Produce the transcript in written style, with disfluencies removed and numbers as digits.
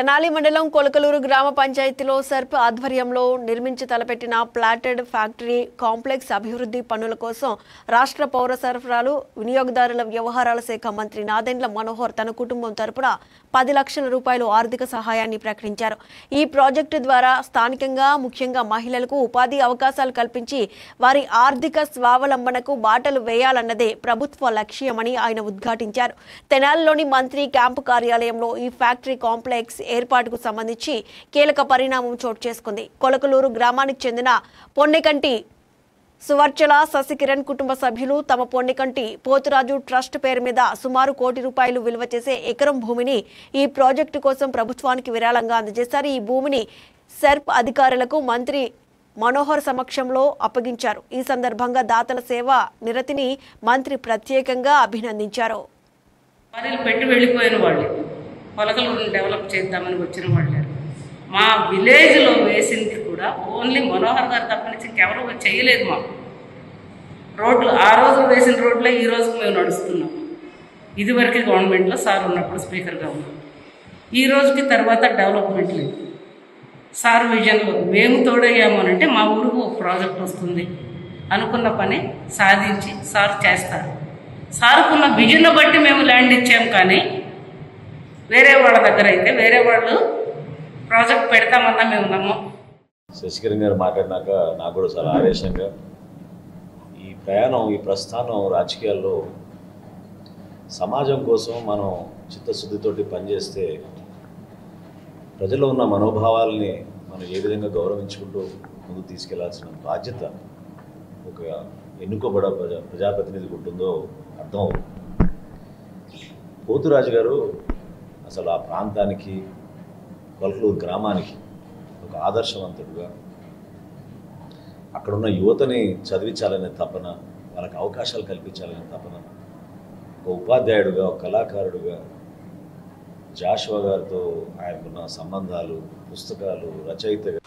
తెనాలి మండలం కొలకలూరు గ్రామ పంచాయతీలో సర్ప్ ఆధ్వర్యంలో నిర్మించి తలపెట్టిన ప్లాటెడ్ ఫ్యాక్టరీ కాంప్లెక్స్ అభివృద్ధి పనుల కోసం రాష్ట్ర పౌర సరఫరాలు వినియోగదారుల వ్యవహారాల శాఖ మంత్రి నాదెండ్ల మనోహర్ తన కుటుంబం తరపున 10 లక్షల రూపాయలు ఆర్థిక సహాయాన్ని ప్రకటించారు. ఈ ప్రాజెక్టు ద్వారా స్థానికంగా ముఖ్యంగా మహిళలకు ఉపాధి అవకాశాలు కల్పించి వారి ఆర్థిక స్వావలంబనకు బాటలు వేయాలన్నదే ప్రభుత్వ లక్ష్యమని ఆయన ఉద్ఘాటించారు. తెనాలిలోని మంత్రి క్యాంపు కార్యాలయంలో ఈ ఫ్యాక్టరీ కాంప్లెక్స్ ఏర్పాటుకు సంబంధించి కీలక పరిణామం చోటు చేసుకుంది. కొలకలూరు గ్రామానికి చెందిన పొన్నెకంటి సువర్చల శశికిరణ్ కుటుంబ సభ్యులు తమ పొన్నెకంటి పోతురాజు ట్రస్ట్ పేరు మీద సుమారు ₹1 కోటి విలువ చేసే ఎకరం భూమిని ఈ ప్రాజెక్టు కోసం ప్రభుత్వానికి విరాళంగా అందజేశారు. ఈ భూమిని సర్ప్ అధికారులకు మంత్రి మనోహర్ సమక్షంలో అప్పగించారు. ఈ సందర్భంగా దాతల సేవ నిరతిని మంత్రి ప్రత్యేకంగా అభినందించారు. కొలకలూరుని డెవలప్ చేద్దామని వచ్చిన వాళ్ళు మా విలేజ్లో వేసింది కూడా ఓన్లీ మనోహర్ గారు తప్ప నుంచి ఇంకెవరూ చేయలేదు. మాకు రోడ్లు ఆ రోజు వేసిన రోడ్లే ఈ రోజుకు మేము నడుస్తున్నాం. ఇదివరకు గవర్నమెంట్లో సార్ ఉన్నప్పుడు స్పీకర్గా ఉన్నాం. ఈ రోజుకి తర్వాత డెవలప్మెంట్ లేదు. సార్ విజన్లో మేము తోడయ్యాము అంటే మా ఊరికి ఒక ప్రాజెక్ట్ వస్తుంది అనుకున్న పని సాధించి సార్ చేస్తారు. సార్కున్న విజన్ బట్టి మేము ల్యాండ్ ఇచ్చాము. కానీ వేరే వాళ్ళ దగ్గర అయితే వేరే వాళ్ళు ప్రాజెక్ట్ పెడతామన్నా మేము నమ్మం. శశికిరణ్ గారు మాట్లాడినాక నాకు కూడా చాలా ఆవేశంగా ఈ ప్రస్థానం రాజకీయాల్లో సమాజం కోసం మనం చిత్తశుద్ధితోటి పనిచేస్తే ప్రజల్లో ఉన్న మనోభావాల్ని మనం ఏ విధంగా గౌరవించుకుంటూ ముందుకు తీసుకెళ్లాల్సిన బాధ్యత ఒక ఎన్నుకోబడ ప్రజాప్రతినిధికి ఉంటుందో అర్థం. పోతురాజు గారు అసలు ఆ ప్రాంతానికి కొలకలూరు గ్రామానికి ఒక ఆదర్శవంతుడుగా అక్కడున్న యువతని చదివించాలనే తపన, వాళ్ళకి అవకాశాలు కల్పించాలనే తపన, ఒక ఉపాధ్యాయుడుగా, ఒక కళాకారుడుగా జాషువా గారితో ఆయనకున్న సంబంధాలు, పుస్తకాలు, రచయితగా